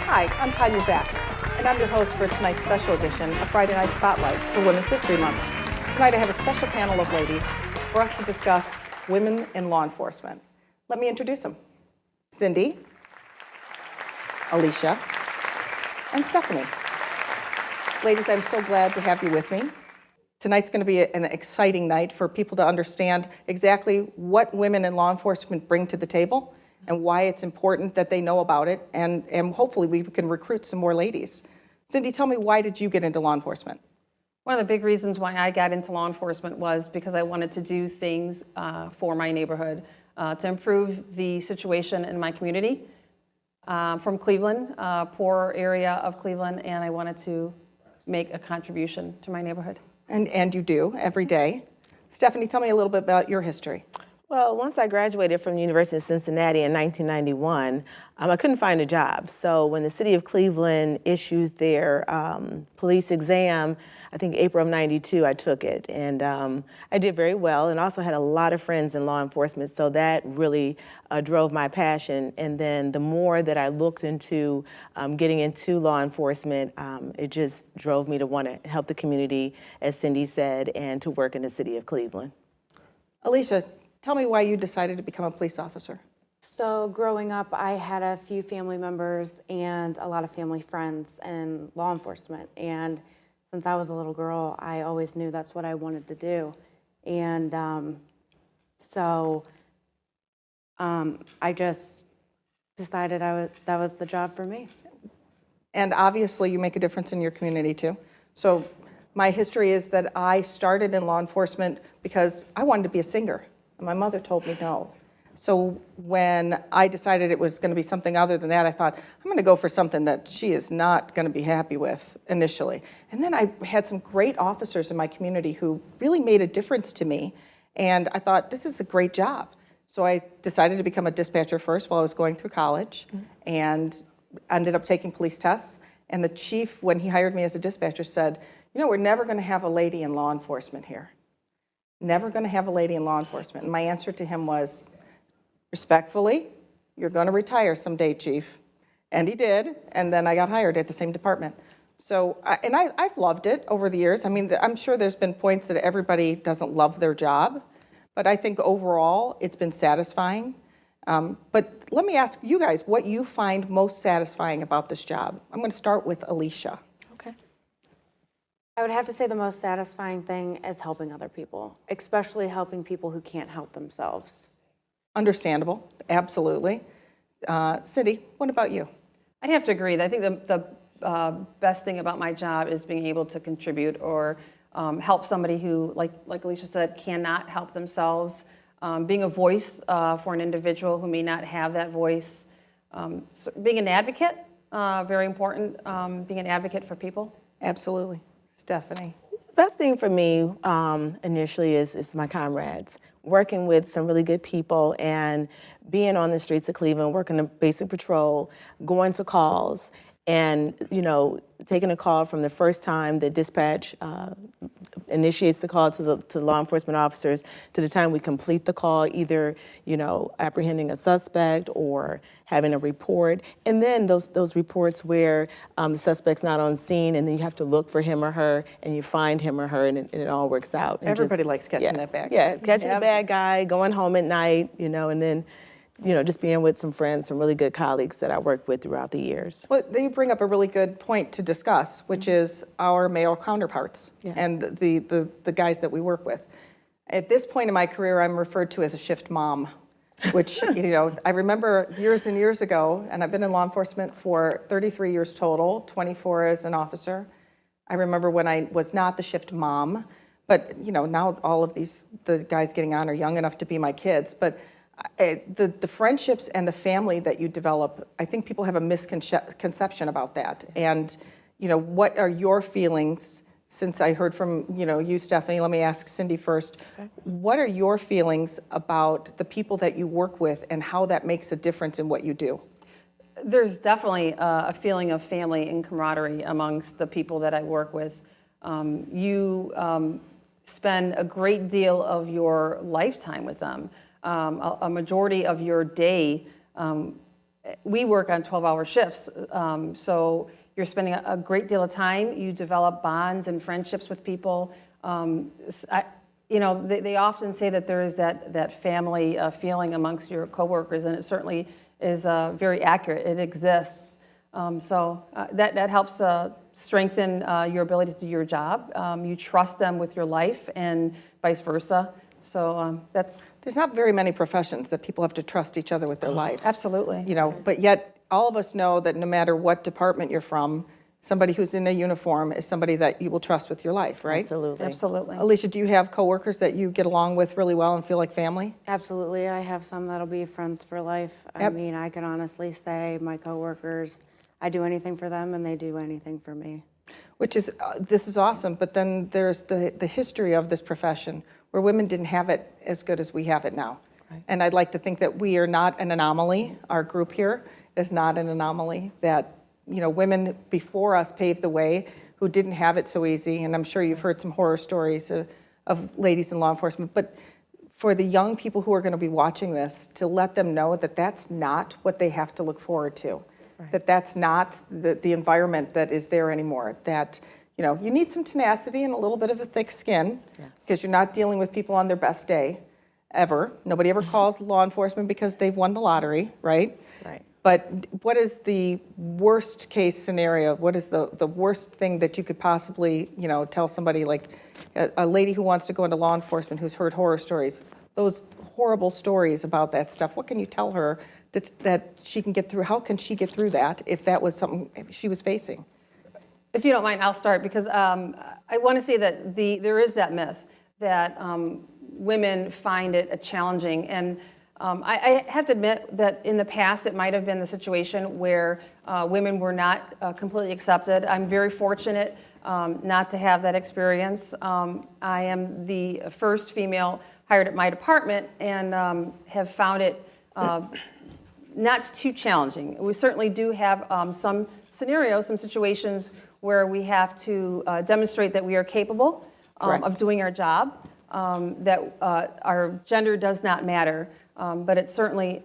Hi, I'm Tanya, and I'm your host for tonight's special edition of Friday Night Spotlight for Women's History Month. Tonight I have a special panel of ladies for us to discuss women in law enforcement. Let me introduce them. Cindy, Alicia, and Stephanie. Ladies, I'm so glad to have you with me. Tonight's going to be an exciting night for people to understand exactly what women in law enforcement bring to the table and why it's important that they know about it, and hopefully we can recruit some more ladies. Cindy, tell me, why did you get into law enforcement? One of the big reasons why I got into law enforcement was because I wanted to do things for my neighborhood to improve the situation in my community. From Cleveland, poor area of Cleveland, and I wanted to make a contribution to my neighborhood. And you do every day. Stephanie, tell me a little bit about your history. Well, once I graduated from the University of Cincinnati in 1991, I couldn't find a job. So when the city of Cleveland issued their police exam, I think April of '92, I took it. And I did very well, and also had a lot of friends in law enforcement. So that really drove my passion. And then the more that I looked into getting into law enforcement, it just drove me to want to help the community, as Cindy said, and to work in the city of Cleveland. Alicia, tell me why you decided to become a police officer. So growing up, I had a few family members and a lot of family friends in law enforcement. And since I was a little girl, I always knew that's what I wanted to do. And I just decided that was the job for me. And obviously you make a difference in your community too. So my history is that I started in law enforcement because I wanted to be a singer. My mother told me no. So when I decided it was going to be something other than that, I thought, I'm going to go for something that she is not going to be happy with initially. And then I had some great officers in my community who really made a difference to me. And I thought, this is a great job. So I decided to become a dispatcher first while I was going through college, and ended up taking police tests. And the chief, when he hired me as a dispatcher, said, you know, we're never going to have a lady in law enforcement here. Never going to have a lady in law enforcement. And my answer to him was, respectfully, you're going to retire someday, chief. And he did, and then I got hired at the same department. So, I've loved it over the years. I mean, I'm sure there's been points that everybody doesn't love their job, but I think overall it's been satisfying. But let me ask you guys what you find most satisfying about this job. I'm going to start with Alicia. I would have to say the most satisfying thing is helping other people, especially helping people who can't help themselves. Understandable, absolutely. Cindy, what about you? I'd have to agree. I think the best thing about my job is being able to contribute or help somebody who, like Alicia said, cannot help themselves. Being a voice for an individual who may not have that voice. So being an advocate, very important, being an advocate for people. Absolutely. Stephanie. The best thing for me initially is my comrades. Working with some really good people and being on the streets of Cleveland, working a basic patrol, going to calls, and taking a call from the first time the dispatch initiates the call to law enforcement officers to the time we complete the call, either apprehending a suspect or having a report, and then those reports where the suspect's not on scene, and then you have to look for him or her, and you find him or her, and it all works out. And everybody likes catching that bad guy. Yeah, catching the bad guy, going home at night, and then just being with some friends, some really good colleagues that I worked with throughout the years. Well, you bring up a really good point to discuss, which is our male counterparts and the guys that we work with. At this point in my career, I'm referred to as a shift mom, which, I remember years and years ago, and I've been in law enforcement for 33 years total, 24 as an officer. I remember when I was not the shift mom, but, now all of the guys getting on are young enough to be my kids, but the friendships and the family that you develop, I think people have a misconception about that. And, what are your feelings, since I heard from, you, Stephanie, let me ask Cindy first. Okay. What are your feelings about the people that you work with and how that makes a difference in what you do? There's definitely a feeling of family and camaraderie amongst the people that I work with. You spend a great deal of your lifetime with them. a majority of your day. We work on 12-hour shifts, so you're spending a great deal of time. You develop bonds and friendships with people. They often say that there is that family feeling amongst your coworkers, and it certainly is very accurate. It exists. That helps strengthen your ability to do your job. You trust them with your life and vice versa. So There's not very many professions that people have to trust each other with their lives. Absolutely. But yet all of us know that no matter what department you're from, somebody who's in a uniform is somebody that you will trust with your life, right? Absolutely. Absolutely. Alicia, do you have coworkers that you get along with really well and feel like family? Absolutely. I have some that'll be friends for life. I mean, I can honestly say my coworkers, I do anything for them and they do anything for me. Which is, this is awesome, but then there's the history of this profession where women didn't have it as good as we have it now. Right. And I'd like to think that we are not an anomaly. Our group here is not an anomaly, that women before us paved the way who didn't have it so easy. And I'm sure you've heard some horror stories of ladies in law enforcement. But for the young people who are going to be watching this, to let them know that that's not what they have to look forward to. Right. That's not the environment that is there anymore. That you need some tenacity and a little bit of a thick skin, because you're not dealing with people on their best day, ever. Nobody ever calls law enforcement because they've won the lottery, right? Right. But what is the worst case scenario? What is the worst thing that you could possibly, tell somebody, like a lady who wants to go into law enforcement who's heard horror stories, those horrible stories about that stuff? What can you tell her that she can get through? How can she get through that if that was something she was facing? If you don't mind, I'll start, because I want to say that there is that myth that women find it challenging. And I have to admit that in the past, it might have been the situation where women were not completely accepted. I'm very fortunate not to have that experience. I am the first female hired at my department and have found it not too challenging. We certainly do have some scenarios, some situations where we have to demonstrate that we are capable of doing our job, that our gender does not matter, but it certainly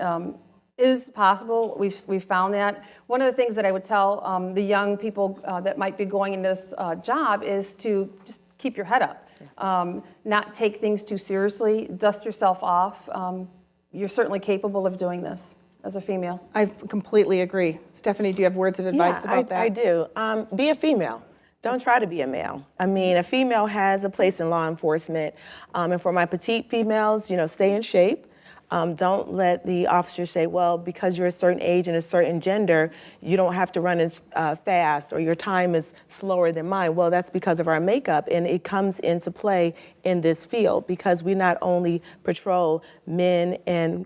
is possible. We've found that. One of the things that I would tell the young people that might be going into this job is to just keep your head up, not take things too seriously, dust yourself off. You're certainly capable of doing this as a female. I completely agree. Stephanie, do you have words of advice about that? I do. Be a female. Don't try to be a male. I mean, a female has a place in law enforcement. And for my petite females, stay in shape. Don't let the officer say, well, because you're a certain age and a certain gender, you don't have to run as fast, or your time is slower than mine. Well, that's because of our makeup, and it comes into play in this field because we not only patrol men and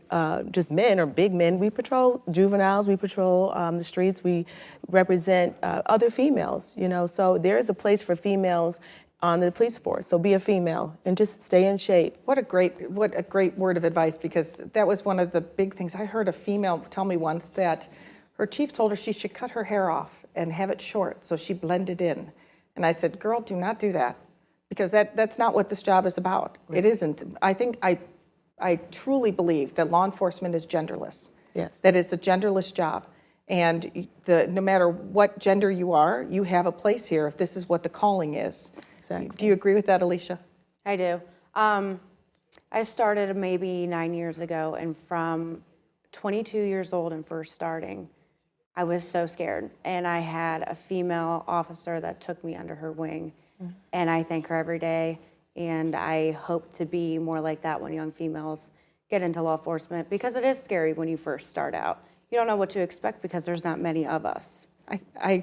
just men or big men, we patrol juveniles, we patrol the streets, we represent other females, so there is a place for females on the police force. So be a female and just stay in shape. What a great word of advice, because that was one of the big things. I heard a female tell me once that her chief told her she should cut her hair off and have it short so she blended in. And I said, girl, do not do that, because that's not what this job is about. Right. It isn't. I truly believe that law enforcement is genderless. Yes. That it's a genderless job. And no matter what gender you are, you have a place here if this is what the calling is. Exactly. Do you agree with that, Alicia? I do. I started maybe 9 years ago, and from 22 years old and first starting, I was so scared. And I had a female officer that took me under her wing, and I thank her every day. And I hope to be more like that when young females get into law enforcement, because it is scary when you first start out. You don't know what to expect because there's not many of us. I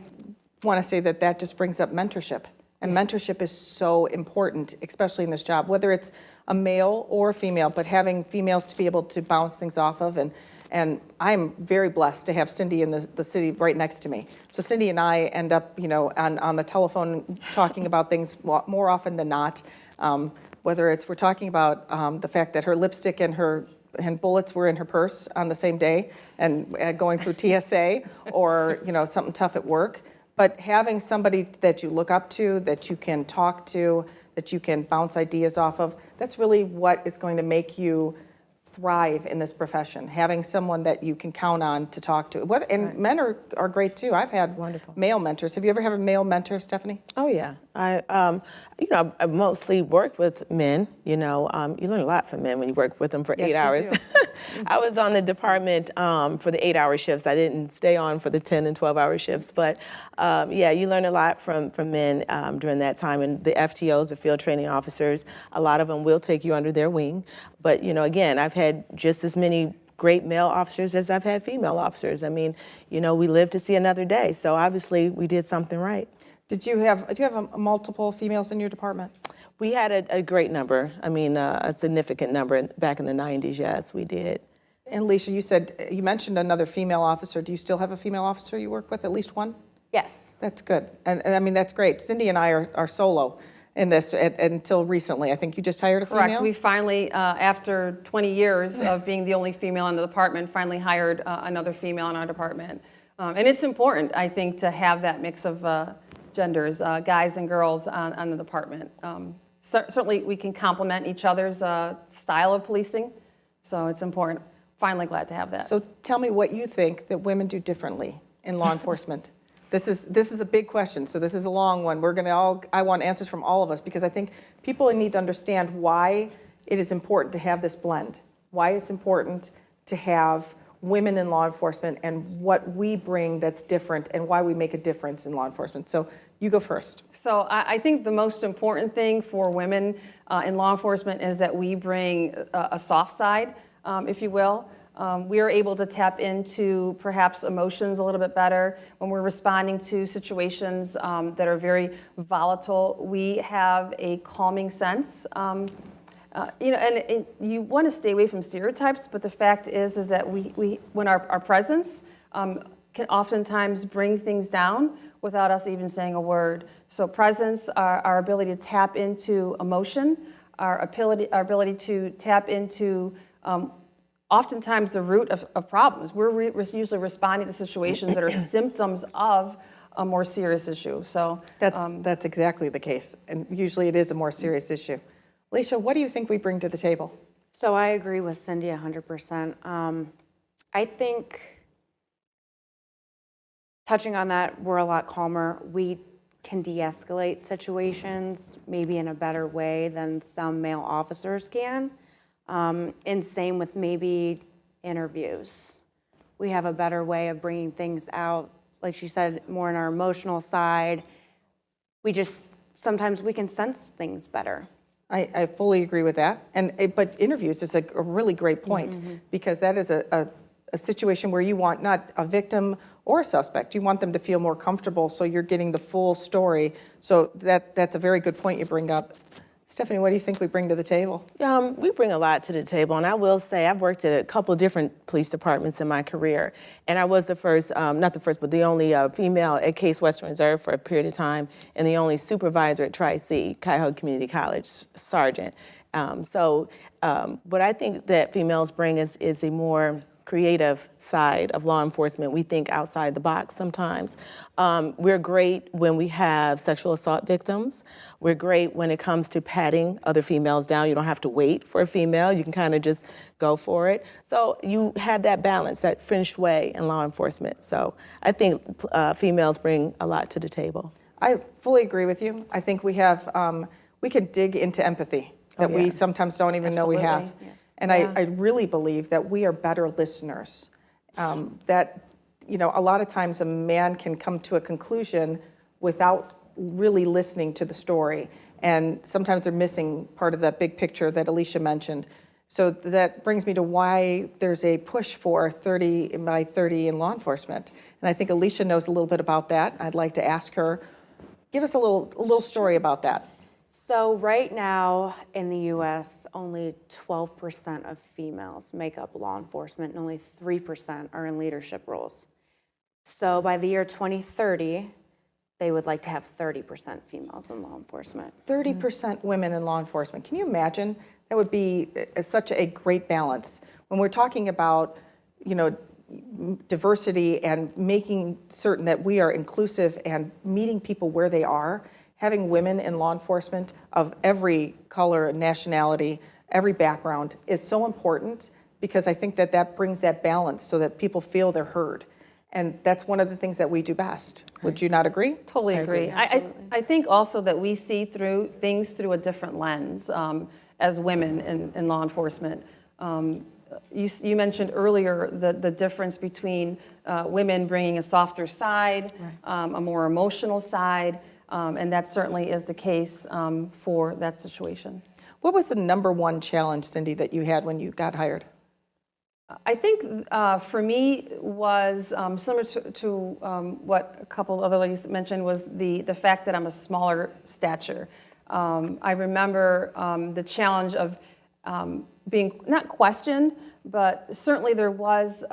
want to say that just brings up mentorship. And mentorship is so important, especially in this job, whether it's a male or a female, but having females to be able to bounce things off of. And I'm very blessed to have Cindy in the city right next to me. So Cindy and I end up, on the telephone talking about things more often than not, whether we're talking about the fact that her lipstick and bullets were in her purse on the same day and going through TSA, or something tough at work. But having somebody that you look up to, that you can talk to, that you can bounce ideas off of, that's really what is going to make you thrive in this profession, having someone that you can count on to talk to. And men are great too. I've had Wonderful. male mentors. Have you ever had a male mentor, Stephanie? Oh yeah, I've mostly worked with men. You learn a lot from men when you work with them for Yes, 8 you hours. do. I was on the department for the 8-hour shifts. I didn't stay on for the 10 and 12-hour shifts, but yeah, you learn a lot from men during that time. And the FTOs, the field training officers, a lot of them will take you under their wing. But again, I've had just as many great male officers as I've had female officers. I mean, we live to see another day. So obviously we did something right. Do you have multiple females in your department? We had a great number. I mean, a significant number back in the 90s. Yes, we did. And Alicia, you mentioned another female officer. Do you still have a female officer you work with, at least one? Yes. That's good. And I mean, that's great. Cindy and I are solo in this until recently. I think you just hired a female? Correct. We finally, after 20 years of being the only female in the department, finally hired another female in our department. And it's important, I think, to have that mix of genders, guys and girls on the department. Certainly, we can complement each other's style of policing, so it's important. Finally glad to have that. So tell me what you think that women do differently in law enforcement. This is a big question, so this is a long one. I want answers from all of us because I think people need to understand why it is important to have this blend, why it's important to have women in law enforcement and what we bring that's different and why we make a difference in law enforcement. So you go first. So I think the most important thing for women in law enforcement is that we bring a soft side, if you will. We are able to tap into perhaps emotions a little bit better when we're responding to situations that are very volatile. We have a calming sense. And you want to stay away from stereotypes, but the fact is that we when our presence can oftentimes bring things down without us even saying a word. So presence, our ability to tap into emotion, our ability to tap into oftentimes the root of problems. We're usually responding to situations that are symptoms of a more serious issue. So that's exactly the case, and usually it is a more serious issue. Alicia, what do you think we bring to the table? So I agree with Cindy 100%. I think, touching on that, we're a lot calmer. We can de-escalate situations maybe in a better way than some male officers can. And same with maybe interviews. We have a better way of bringing things out, like she said, more in our emotional side. Sometimes we can sense things better. I fully agree with that. But interviews is a really great point because that is a situation where you want not a victim or a suspect. You want them to feel more comfortable so you're getting the full story. So that's a very good point you bring up. Stephanie, what do you think we bring to the table? We bring a lot to the table, and I will say I've worked at a couple different police departments in my career, and I was the first, not the first, but the only female at Case Western Reserve for a period of time, and the only supervisor at Tri-C, Cuyahoga Community College, sergeant. What I think that females bring is a more creative side of law enforcement. We think outside the box sometimes. We're great when we have sexual assault victims. We're great when it comes to patting other females down. You don't have to wait for a female. You can kind of just go for it. So you have that balance, that finished way in law enforcement. So I think females bring a lot to the table. I fully agree with you. I think we have, we can dig into empathy that we sometimes don't even know we have. Absolutely, yes. And I really believe that we are better listeners. That, a lot of times a man can come to a conclusion without really listening to the story. And sometimes they're missing part of that big picture that Alicia mentioned. So that brings me to why there's a push for 30 by 30 in law enforcement. And I think Alicia knows a little bit about that. I'd like to ask her, give us a little story about that. So right now in the U.S., only 12% of females make up law enforcement and only 3% are in leadership roles. So by the year 2030, they would like to have 30% females in law enforcement. 30% women in law enforcement. Can you imagine? That would be such a great balance. When we're talking about, diversity and making certain that we are inclusive and meeting people where they are, having women in law enforcement of every color, nationality, every background is so important because I think that that brings that balance so that people feel they're heard. And that's one of the things that we do best. Would you not agree? Totally agree. I think also that we see through things through a different lens as women in law enforcement. You mentioned earlier the difference between women bringing a softer side, a more emotional side, and that certainly is the case for that situation. What was the number one challenge, Cindy, that you had when you got hired? I think for me was similar to what a couple other ladies mentioned, was the fact that I'm a smaller stature. I remember the challenge of being not questioned, but certainly there was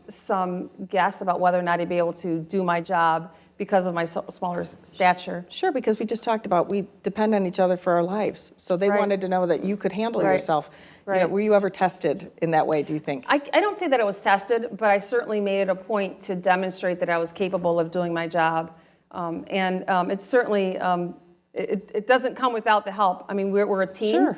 some guess about whether or not I'd be able to do my job because of my smaller stature. Sure, because we just talked about we depend on each other for our lives. So they wanted to know that you could handle yourself. You know, were you ever tested in that way, do you think? I don't say that it was tested, but I certainly made it a point to demonstrate that I was capable of doing my job. And it certainly, it doesn't come without the help. I mean, we're a team. Sure.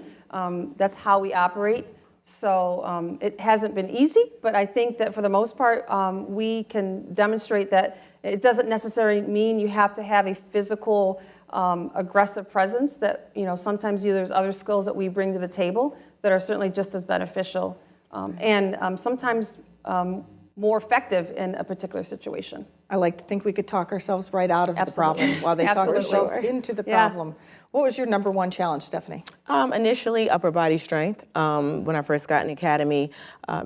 That's how we operate. So it hasn't been easy, but I think that for the most part, we can demonstrate that it doesn't necessarily mean you have to have a physical, aggressive presence. That, you know, sometimes there's other skills that we bring to the table that are certainly just as beneficial and sometimes more effective in a particular situation. I like to think we could talk ourselves right out of the problem while they talk themselves into the problem. What was your number one challenge, Stephanie? Initially, upper body strength. When I first got in the academy,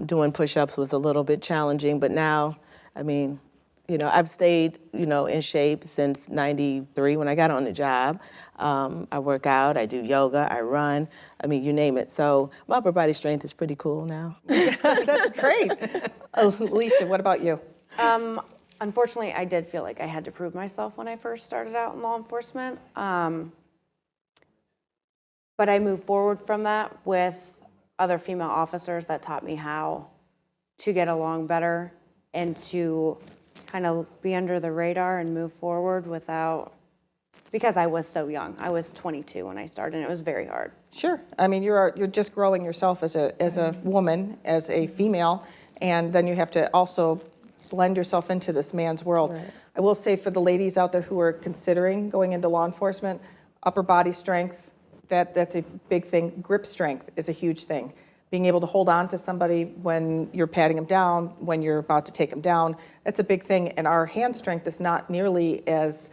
doing push-ups was a little bit challenging, but now, I mean, you know, I've stayed, you know, in shape since '93 when I got on the job. I work out, I do yoga, I run, I mean, you name it. So my upper body strength is pretty cool now. That's great. Alicia, what about you? Unfortunately, I did feel like I had to prove myself when I first started out in law enforcement. But I moved forward from that with other female officers that taught me how to get along better and to kind of be under the radar and move forward without, because I was so young. I was 22 when I started, and it was very hard. Sure. I mean, you're just growing yourself as a woman, as a female, and then you have to also blend yourself into this man's world. Right. I will say for the ladies out there who are considering going into law enforcement, upper body strength, that's a big thing. Grip strength is a huge thing. Being able to hold on to somebody when you're patting them down, when you're about to take them down, that's a big thing. And our hand strength is not nearly as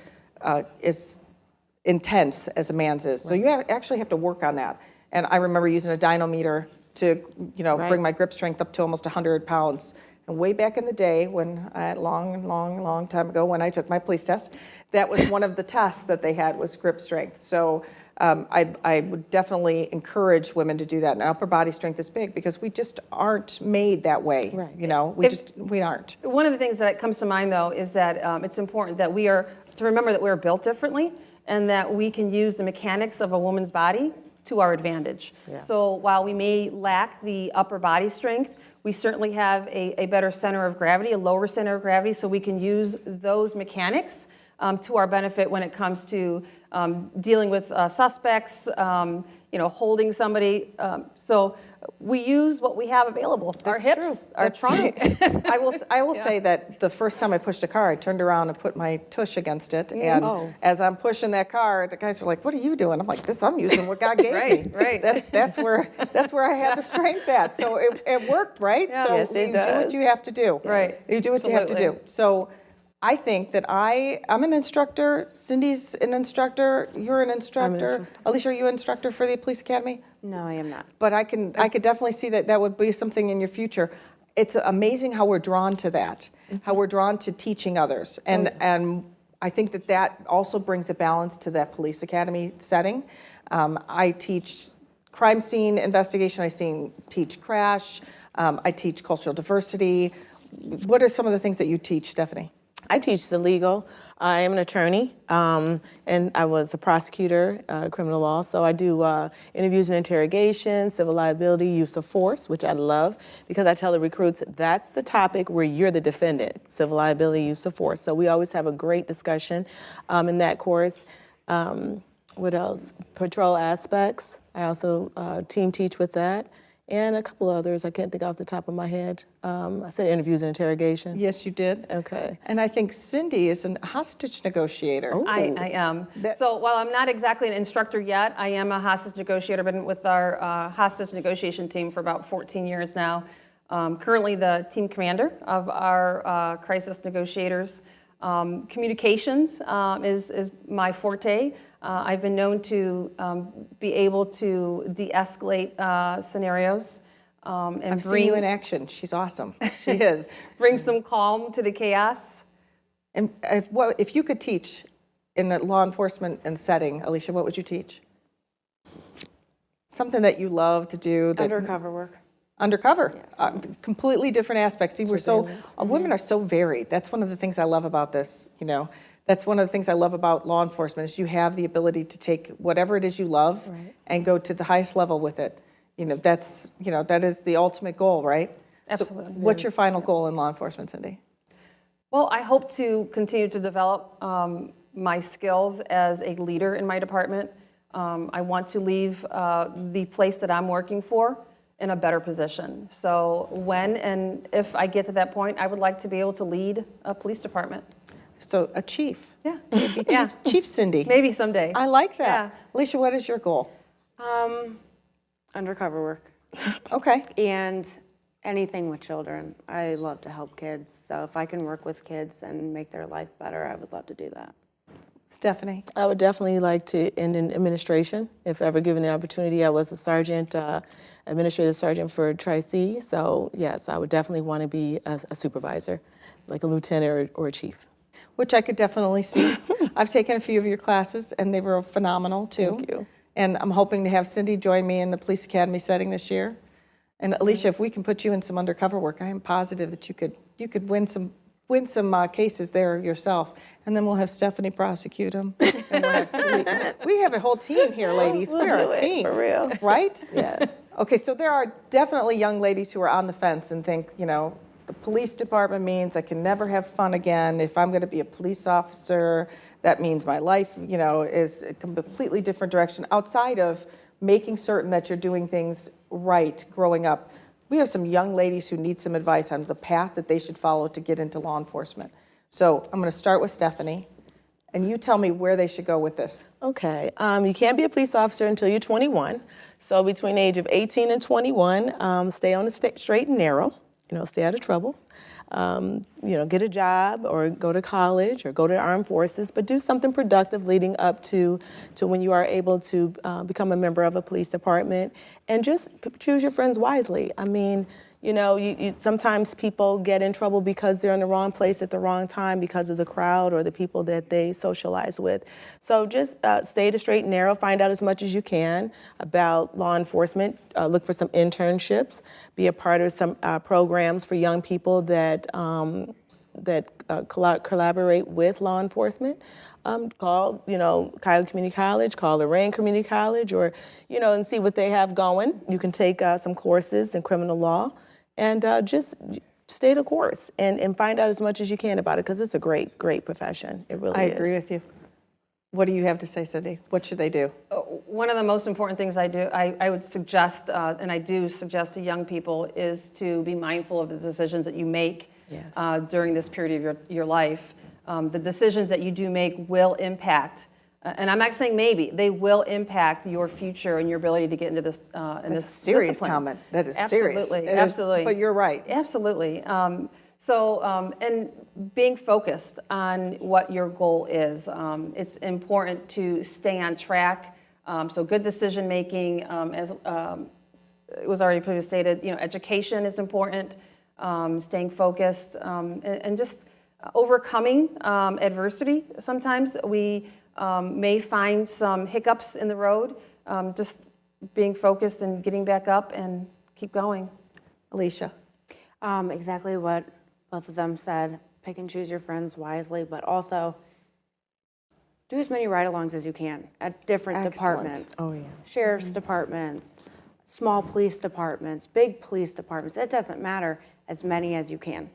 intense as a man's is. Right. So you actually have to work on that. And I remember using a dynometer to, you know, bring my grip strength up to almost 100 pounds. And way back in the day, when long time ago, when I took my police test, that was one of the tests that they had was grip strength. So I would definitely encourage women to do that. And upper body strength is big because we just aren't made that way. Right. You know, we aren't. One of the things that comes to mind, though, is that it's important that to remember that we're built differently and that we can use the mechanics of a woman's body to our advantage. Yeah. So while we may lack the upper body strength, we certainly have a better center of gravity, a lower center of gravity, so we can use those mechanics to our benefit when it comes to dealing with suspects, you know, holding somebody. So we use what we have available. Our hips, our trunk. I will say that the first time I pushed a car, I turned around and put my tush against it. And as I'm pushing that car, the guys were like, "What are you doing?" I'm like, "I'm using what God gave me." Right. That's where I had the strength at. So it worked, right? Yeah. So yes, it does. do what you have to do. Right. You do what you have to do. So I think that I'm an instructor. Cindy's an instructor. You're an instructor. Alicia, are you an instructor for the police academy? No, I am not. But I could definitely see that would be something in your future. It's amazing how we're drawn to that, how we're drawn to teaching others. And I think that also brings a balance to that police academy setting. I teach crime scene investigation. I teach crash. I teach cultural diversity. What are some of the things that you teach, Stephanie? I teach the legal. I am an attorney, and I was a prosecutor, criminal law. So I do interviews and interrogations, civil liability, use of force, which I love because I tell the recruits that's the topic where you're the defendant, civil liability, use of force. So we always have a great discussion in that course. What else? Patrol aspects. I also team teach with that. and a couple others I can't think off the top of my head. I said interviews and interrogation. Yes, you did. Okay. And I think Cindy is a hostage negotiator. Oh. I am. So while I'm not exactly an instructor yet, I am a hostage negotiator. Been with our hostage negotiation team for about 14 years now. Currently the team commander of our crisis negotiators. Communications is my forte. I've been known to be able to de-escalate scenarios and I've seen you in action. She's awesome. She is. bring some calm to the chaos. And if you could teach in a law enforcement and setting, Alicia, what would you teach? Something that you love to do. That, Undercover work. Undercover, completely different aspects. See, women are so varied. That's one of the things I love about this, you know. That's one of the things I love about law enforcement is you have the ability to take whatever it is you love and go to the highest level with it. You know, that is the ultimate goal, right? Absolutely. So what's your final goal in law enforcement, Cindy? Well, I hope to continue to develop my skills as a leader in my department. I want to leave the place that I'm working for in a better position. So when and if I get to that point, I would like to be able to lead a police department. So a chief. Yeah. Maybe Yeah. Chief Cindy. Maybe someday. I like that. Yeah. Alicia, what is your goal? Undercover work. Okay. And anything with children. I love to help kids. So if I can work with kids and make their life better, I would love to do that. Stephanie. I would definitely like to end in administration if ever given the opportunity. I was a sergeant, administrative sergeant for Tri-C, so yes, I would definitely want to be a supervisor, like a lieutenant or a chief. Which I could definitely see. I've taken a few of your classes, and they were phenomenal, too. Thank you. And I'm hoping to have Cindy join me in the police academy setting this year. And Alicia, if we can put you in some undercover work, I am positive that you could win some cases there yourself. And then we'll have Stephanie prosecute them. And we'll have we have a whole team here, ladies. We're a team. For real. Right? Yeah. Okay, so there are definitely young ladies who are on the fence and think, you know, the police department means I can never have fun again. If I'm going to be a police officer, that means my life, you know, is a completely different direction outside of making certain that you're doing things right growing up. We have some young ladies who need some advice on the path that they should follow to get into law enforcement. So I'm going to start with Stephanie, and you tell me where they should go with this. Okay, you can't be a police officer until you're 21. So between the age of 18 and 21, stay on the straight and narrow. You know, stay out of trouble. You know, get a job or go to college or go to the armed forces, but do something productive leading up to when you are able to become a member of a police department, and just choose your friends wisely. I mean, you know, sometimes people get in trouble because they're in the wrong place at the wrong time because of the crowd or the people that they socialize with. So just stay the straight and narrow, find out as much as you can about law enforcement, look for some internships, be a part of some programs for young people that collaborate with law enforcement. Call, you know, Cuyahoga Community College, call Lorraine Community College, or, you know, and see what they have going. You can take some courses in criminal law and just stay the course and find out as much as you can about it, because it's a great, great profession. It really is. I agree with you. What do you have to say, Cindy? What should they do? One of the most important things I would suggest, and I do suggest to young people, is to be mindful of the decisions that you make during this period of your life. The decisions that you do make will impact, and I'm not saying maybe, they will impact your future and your ability to get into this this serious discipline. comment. That is Absolutely, serious. It absolutely. is, but you're right. Absolutely. And being focused on what your goal is. It's important to stay on track. So good decision making, as it was already previously stated, you know, education is important. Staying focused and just overcoming adversity. Sometimes we may find some hiccups in the road. Just being focused and getting back up and keep going. Alicia. Exactly what both of them said. Pick and choose your friends wisely, but also do as many ride-alongs as you can at different departments. Oh, yeah. Sheriff's departments, small police departments, big police departments. It doesn't matter, as many as you can.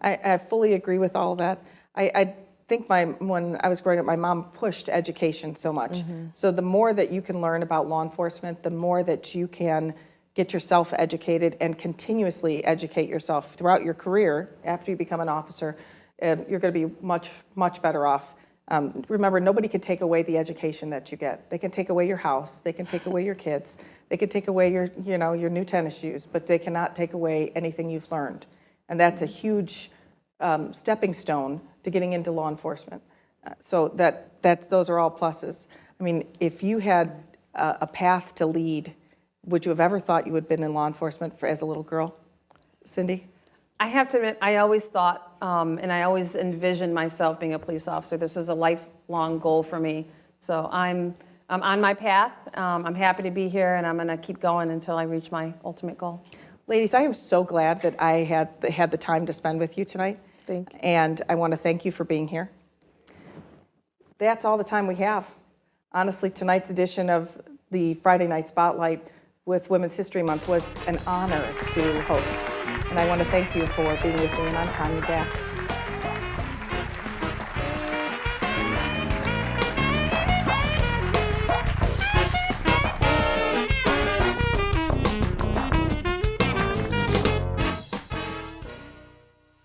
I fully agree with all that. I think when I was growing up, my mom pushed education so much. So the more that you can learn about law enforcement, the more that you can get yourself educated and continuously educate yourself throughout your career. After you become an officer, you're going to be much, much better off. Remember, nobody can take away the education that you get. They can take away your house, they can take away your kids, they can take away your, your new tennis shoes, but they cannot take away anything you've learned. And that's a huge stepping stone to getting into law enforcement. So those are all pluses. I mean, if you had a path to lead, would you have ever thought you would have been in law enforcement as a little girl? Cindy? I have to admit, I always thought, and I always envisioned myself being a police officer. This was a lifelong goal for me. So I'm on my path. I'm happy to be here, and I'm going to keep going until I reach my ultimate goal. Ladies, I am so glad that I had the time to spend with you tonight. Thank you. And I want to thank you for being here. That's all the time we have. Honestly, tonight's edition of the Friday Night Spotlight with Women's History Month was an honor to host. And I want to thank you for being with me, and I'm Tanya, Czack.